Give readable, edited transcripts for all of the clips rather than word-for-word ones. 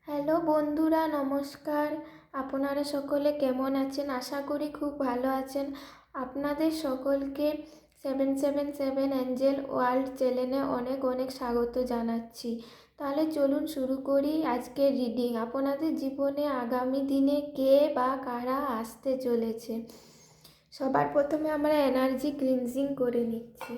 Hello বন্ধুরা, নমস্কার। আপনারা সকলে কেমন আছেন? আশা করি খুব ভালো আছেন। আপনাদের সকলকে 777 অ্যাঞ্জেল ওয়ার্ল্ড চ্যানেলে অনেক অনেক স্বাগত জানাচ্ছি। তাহলে চলুন শুরু করি আজকের রিডিং। আপনাদের জীবনে আগামী দিনে কে বা কারা আসতে চলেছে। সবার প্রথমে আমরা এনার্জি ক্লিনজিং করে নিচ্ছি।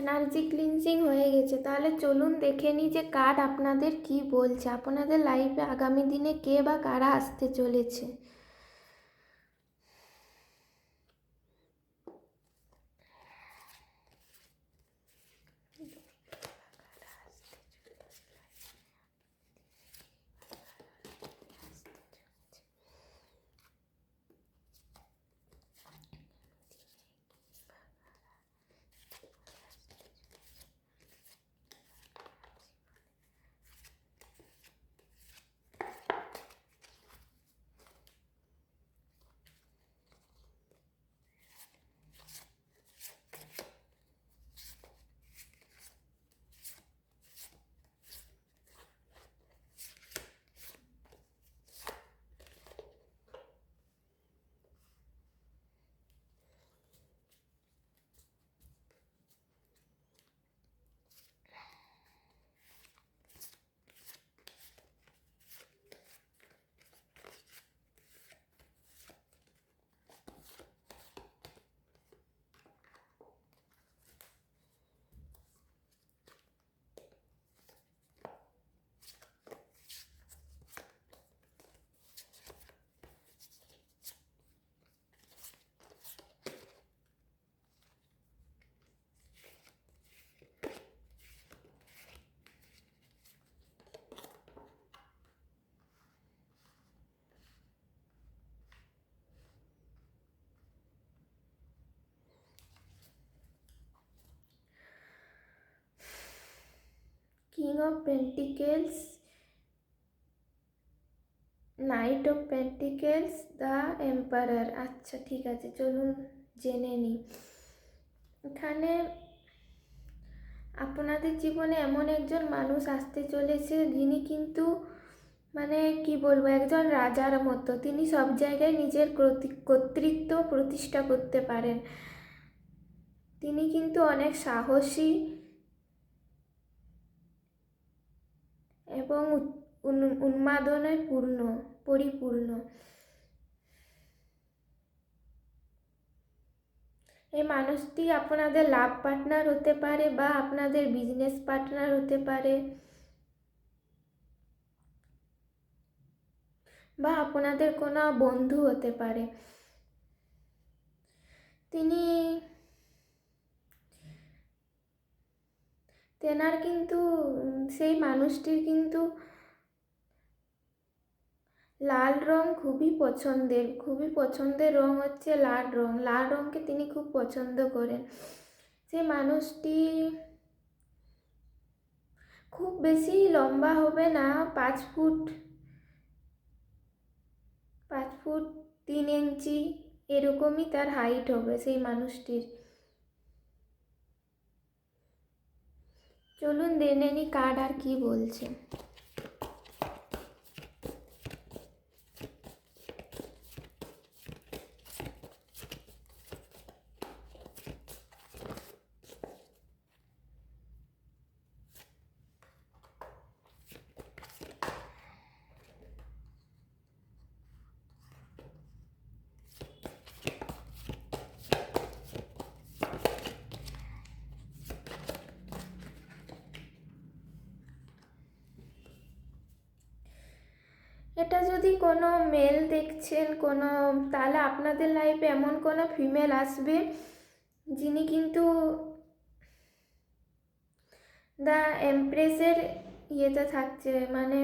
এনার্জি ক্লিনজিং হয়ে গেছে। তাহলে চলুন দেখে নিই যে কার্ড আপনাদের কি বলছে, আপনাদের লাইফে আগামী দিনে কে বা কারা আসতে চলেছে। King of pentacles, night of pentacles, the emperor. আচ্ছা ঠিক আছে, চলুন জেনে নিই। এখানে আপনাদের জীবনে এমন একজন মানুষ আসতে চলেছে যিনি কিন্তু মানে কি বলবো, একজন রাজার মতো। তিনি সব জায়গায় নিজের কর্তৃত্ব প্রতিষ্ঠা করতে পারেন। তিনি কিন্তু অনেক সাহসী এবং উন্মাদনায় পরিপূর্ণ। এই মানুষটি আপনাদের লাভ পার্টনার হতে পারে বা আপনাদের বিজনেস পার্টনার হতে পারে বা আপনাদের কোনো বন্ধু হতে পারে। তিনি তেনার কিন্তু সেই মানুষটির কিন্তু লাল রং খুবই পছন্দের রং হচ্ছে লাল রং। লাল রংকে তিনি খুব পছন্দ করেন। সেই মানুষটি খুব বেশি লম্বা হবে না, 5 ফুট 3 ইঞ্চি এরকমই তার হাইট হবে সেই মানুষটির। চলুন জেনে নিই কার্ড আর কি বলছে। এটা যদি কোনো মেল দেখছেন তাহলে আপনাদের লাইফে এমন কোনো ফিমেল আসবে যিনি কিন্তু দ্য এমপ্রেসের ইয়েতে থাকছে, মানে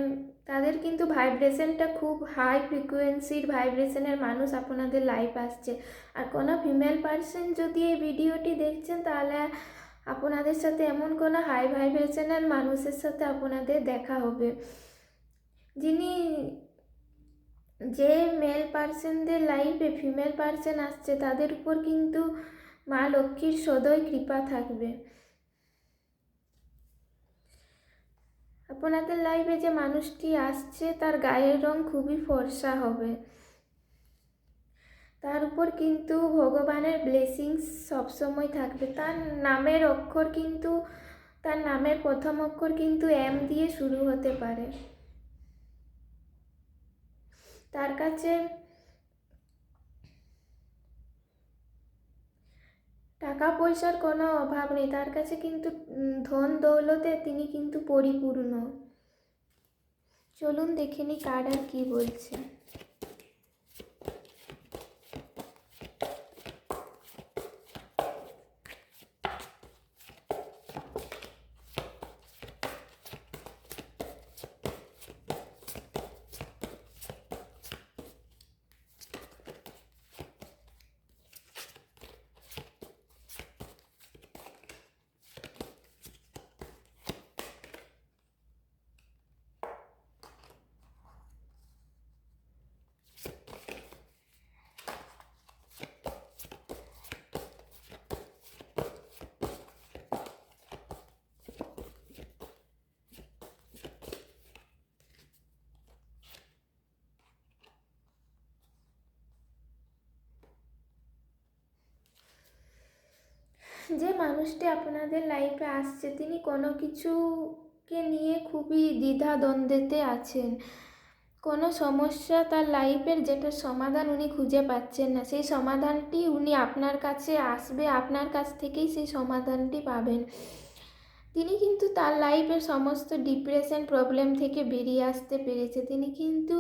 তাদের কিন্তু ভাইব্রেশনটা খুব হাই ফ্রিকোয়েন্সির ভাইব্রেশনের মানুষ আপনাদের লাইফ আসছে। আর কোনো ফিমেল পার্সন যদি এই ভিডিওটি দেখছেন তাহলে আপনাদের সাথে এমন কোনো হাই ভাইব্রেশনের মানুষের সাথে আপনাদের দেখা হবে, যে মেল পার্সনদের লাইফে ফিমেল পার্সন আসছে তাদের উপর কিন্তু মা লক্ষ্মীর সদয় কৃপা থাকবে। আপনাদের লাইফে যে মানুষটি আসছে তার গায়ের রং খুবই ফর্সা হবে, তার উপর কিন্তু ভগবানের ব্লেসিংস সবসময় থাকবে। তার নামের প্রথম অক্ষর কিন্তু এম দিয়ে শুরু হতে পারে। তার কাছে টাকা পয়সার কোনো অভাব নেই, তার কাছে কিন্তু ধন দৌলতে তিনি কিন্তু পরিপূর্ণ। চলুন দেখে নি কার্ড আর কি বলছে। যে মানুষটি আপনাদের লাইফে আসছে তিনি কোনো কিছুকে নিয়ে খুবই দ্বিধাদ্বন্দ্বেতে আছেন। কোনো সমস্যা তার লাইফের যেটা সমাধান উনি খুঁজে পাচ্ছেন না, সেই সমাধানটি উনি আপনার কাছে আসবে, আপনার কাছ থেকেই সেই সমাধানটি পাবেন। তিনি কিন্তু তার লাইফের সমস্ত ডিপ্রেশন প্রবলেম থেকে বেরিয়ে আসতে পেরেছে। তিনি কিন্তু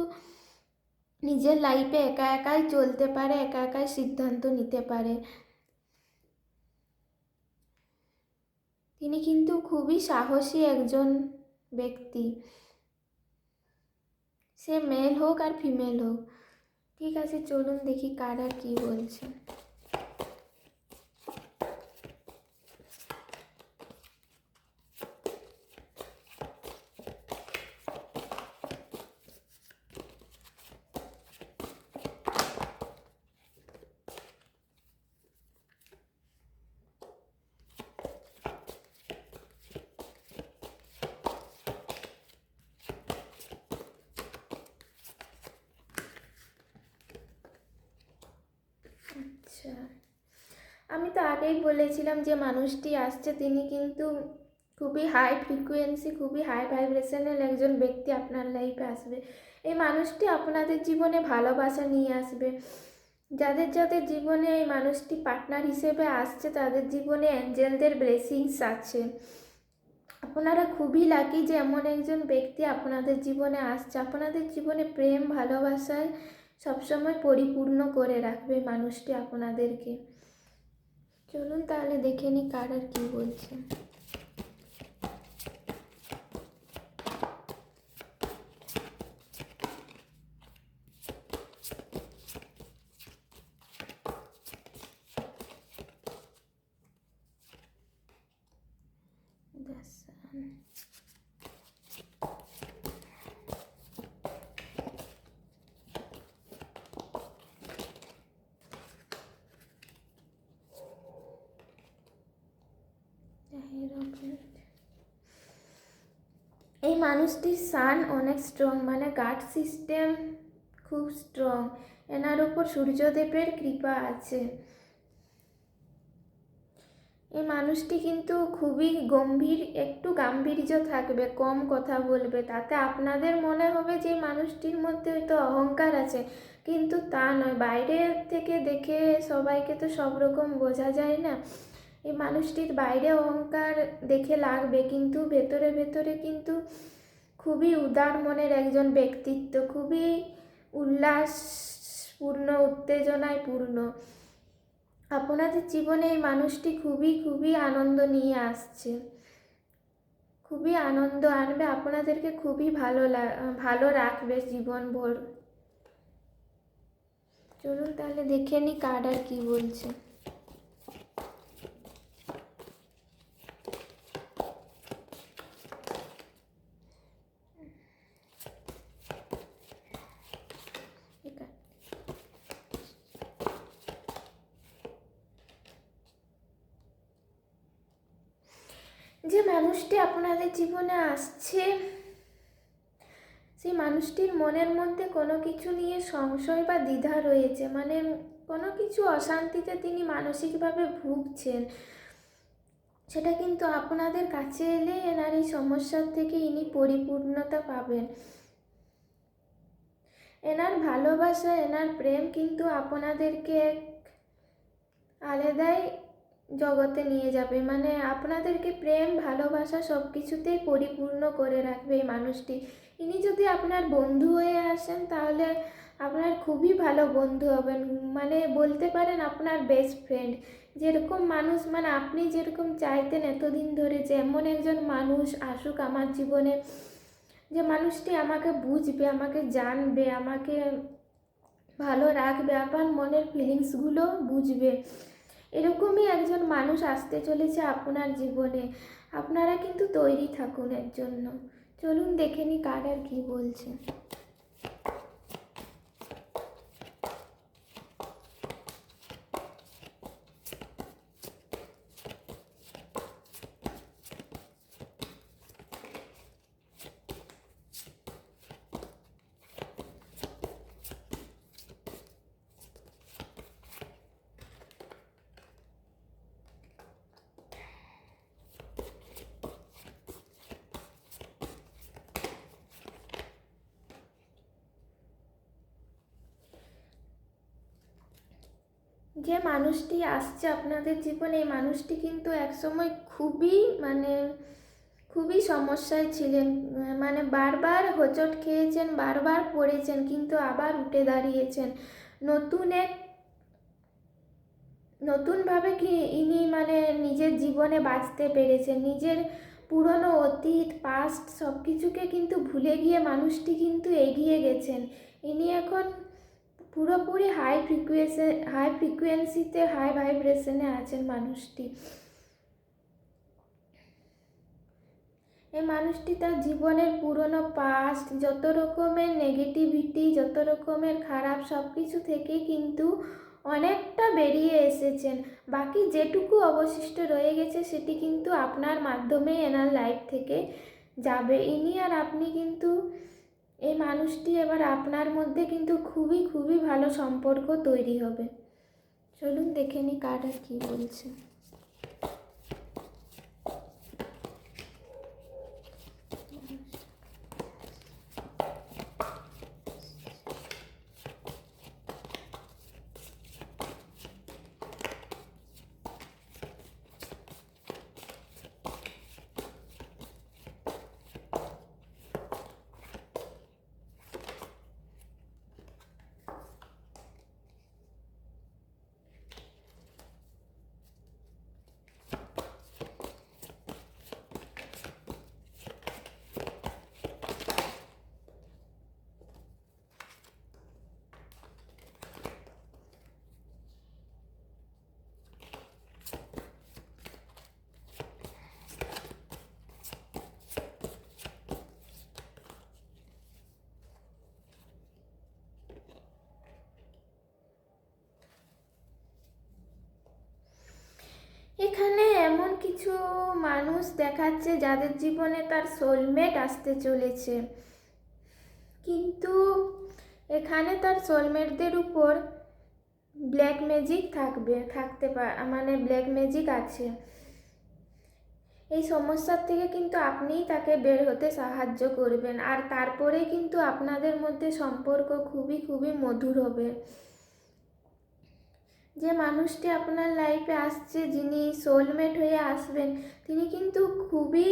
নিজের লাইফে একা একাই চলতে পারে, একা একাই সিদ্ধান্ত নিতে পারে। তিনি কিন্তু খুবই সাহসী একজন ব্যক্তি, সে মেল হোক আর ফিমেল হোক। ঠিক আছে, চলুন দেখি কার আর কি বলছে। আচ্ছা, আমি তো আগেই বলেছিলাম যে মানুষটি আসছে তিনি কিন্তু খুবই হাই ফ্রিকোয়েন্সি, খুবই হাই ভাইব্রেশনের একজন ব্যক্তি আপনার লাইফে আসবে। এই মানুষটি আপনাদের জীবনে ভালোবাসা নিয়ে আসবে। যাদের যাদের জীবনে এই মানুষটি পার্টনার হিসেবে আসছে তাদের জীবনে অ্যাঞ্জেলদের ব্লেসিংস আছে। আপনারা খুবই লাকি যে এমন একজন ব্যক্তি আপনাদের জীবনে আসছে। আপনাদের জীবনে প্রেম ভালোবাসায় সবসময় পরিপূর্ণ করে রাখবে মানুষটি আপনাদেরকে। চলুন তাহলে দেখে নি কার আর কি বলছে। এই মানুষটির সান অনেক স্ট্রং, মানে গার্ড সিস্টেম খুব স্ট্রং। এনার উপর সূর্যদেবের কৃপা আছে। এই মানুষটি কিন্তু খুবই একটু গাম্ভীর্য থাকবে, কম কথা বলবে। তাতে আপনাদের মনে হবে যে মানুষটির মধ্যে হয়তো অহংকার আছে, কিন্তু তা নয়। বাইরে থেকে দেখে সবাইকে তো সব রকম বোঝা যায় না। এই মানুষটির বাইরে অহংকার দেখে লাগবে, কিন্তু ভেতরে ভেতরে কিন্তু খুবই উদার মনের একজন ব্যক্তিত্ব, খুবই উল্লাসপূর্ণ, উত্তেজনায় পূর্ণ। আপনাদের জীবনে এই মানুষটি খুবই খুবই আনন্দ নিয়ে আসছে, খুবই আনন্দ আনবে, আপনাদেরকে খুবই ভালো রাখবে জীবনভর। চলুন তাহলে দেখে নি কার্ড আর কি বলছে। যে মানুষটি আপনাদের জীবনে আসছে, সেই মানুষটির মনের মধ্যে কোনো কিছু নিয়ে সংশয় বা দ্বিধা রয়েছে, মানে কোনো কিছু অশান্তিতে তিনি মানসিকভাবে ভুগছেন। সেটা কিন্তু আপনাদের কাছে এলে এনার এই সমস্যার থেকে ইনি পরিপূর্ণতা পাবেন। এনার ভালোবাসা, এনার প্রেম কিন্তু আপনাদেরকে এক আলাদাই জগতে নিয়ে যাবে, মানে আপনাদেরকে প্রেম ভালোবাসা সব কিছুতেই পরিপূর্ণ করে রাখবে এই মানুষটি। ইনি যদি আপনার বন্ধু হয়ে আসেন তাহলে আপনার খুবই ভালো বন্ধু হবেন, মানে বলতে পারেন আপনার বেস্ট ফ্রেন্ড। যেরকম মানুষ, মানে আপনি যেরকম চাইতেন এতদিন ধরে যে এমন একজন মানুষ আসুক আমার জীবনে, যে মানুষটি আমাকে বুঝবে, আমাকে জানবে, আমাকে ভালো রাখবে, আপনার মনের ফিলিংসগুলো বুঝবে, এরকমই একজন মানুষ আসতে চলেছে আপনার জীবনে। আপনারা কিন্তু তৈরি থাকুন এর জন্য। চলুন দেখে নি কার্ড আর কি বলছে। যে মানুষটি আসছে আপনাদের জীবনে, এই মানুষটি কিন্তু একসময় খুবই সমস্যায় ছিলেন, মানে বারবার হোঁচট খেয়েছেন, বারবার পড়েছেন, কিন্তু আবার উঠে দাঁড়িয়েছেন। নতুনভাবে কি ইনি মানে নিজের জীবনে বাঁচতে পেরেছেন। নিজের পুরনো অতীত, পাস্ট সব কিছুকে কিন্তু ভুলে গিয়ে মানুষটি কিন্তু এগিয়ে গেছেন। ইনি এখন পুরোপুরি হাই ফ্রিকুয়েন্সিতে, হাই ভাইব্রেশনে আছেন মানুষটি। এই মানুষটি তার জীবনের পুরনো পাস্ট, যত রকমের নেগেটিভিটি, যত রকমের খারাপ সব কিছু থেকেই কিন্তু অনেকটা বেরিয়ে এসেছেন। বাকি যেটুকু অবশিষ্ট রয়ে গেছে সেটি কিন্তু আপনার মাধ্যমে এনার লাইফ থেকে যাবে। ইনি আর আপনি কিন্তু, এই মানুষটি এবার আপনার মধ্যে কিন্তু খুবই খুবই ভালো সম্পর্ক তৈরি হবে। চলুন দেখে নি কার্ড আর কি বলছে। এখানে এমন কিছু মানুষ দেখাচ্ছে যাদের জীবনে তার সোলমেট আসতে চলেছে, কিন্তু এখানে তার সোলমেটদের উপর ব্ল্যাক ম্যাজিক মানে ব্ল্যাক ম্যাজিক আছে। এই সমস্যার থেকে কিন্তু আপনিই তাকে বের হতে সাহায্য করবেন, আর তারপরে কিন্তু আপনাদের মধ্যে সম্পর্ক খুবই খুবই মধুর হবে। যে মানুষটি আপনার লাইফে আসছে, যিনি সোলমেট হয়ে আসবেন, তিনি কিন্তু খুবই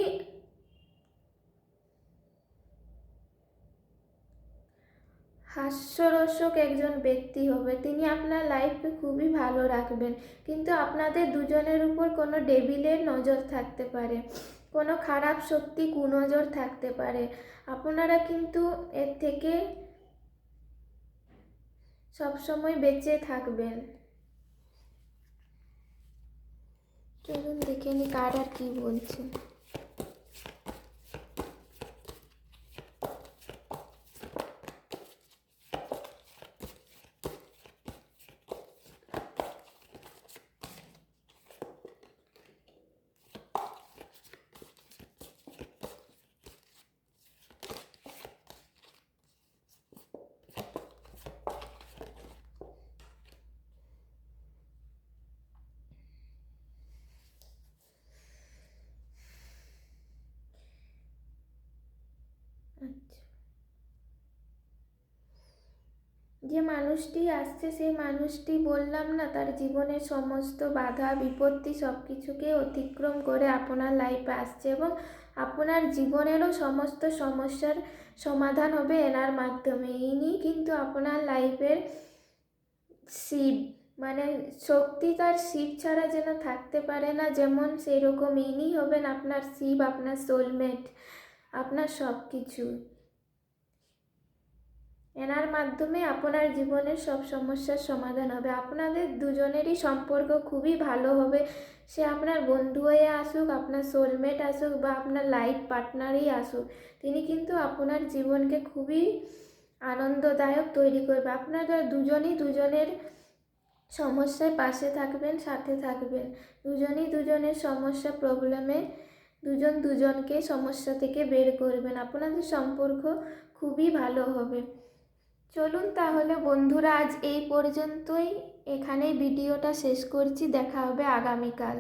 হাস্যরসক একজন ব্যক্তি হবে। তিনি আপনার লাইফকে খুবই ভালো রাখবেন, কিন্তু আপনাদের দুজনের উপর কোনো ডেভিলের নজর থাকতে পারে, কোনো খারাপ শক্তি কুনজর থাকতে পারে। আপনারা কিন্তু এর থেকে সবসময় বেঁচে থাকবেন। চলুন দেখে নি কার আর কি বলছে। আচ্ছা, যে মানুষটি আসছে সেই মানুষটি বললাম না, তার জীবনের সমস্ত বাধা বিপত্তি সব কিছুকে অতিক্রম করে আপনার লাইফে আসছে, এবং আপনার জীবনেরও সমস্ত সমস্যার সমাধান হবে এনার মাধ্যমে। ইনি কিন্তু আপনার লাইফের শিব, মানে শক্তি তার শিব ছাড়া যেন থাকতে পারে না, যেমন সেই রকম ইনি হবেন আপনার শিব, আপনার সোলমেট, আপনার সব কিছু। এনার মাধ্যমে আপনার জীবনের সব সমস্যার সমাধান হবে। আপনাদের দুজনেরই সম্পর্ক খুবই ভালো হবে। সে আপনার বন্ধু হয়ে আসুক, আপনার সোলমেট আসুক, বা আপনার লাইফ পার্টনারই আসুক, তিনি কিন্তু আপনার জীবনকে খুবই আনন্দদায়ক তৈরি করবে। আপনারা দুজনই দুজনের সমস্যায় পাশে থাকবেন, সাথে থাকবেন। দুজনই দুজনের সমস্যা প্রবলেমে দুজন দুজনকে সমস্যা থেকে বের করবেন। আপনাদের সম্পর্ক খুবই ভালো হবে। চলুন তাহলে বন্ধুরা, আজ এই পর্যন্তই, এখানেই ভিডিওটা শেষ করছি। দেখা হবে আগামীকাল।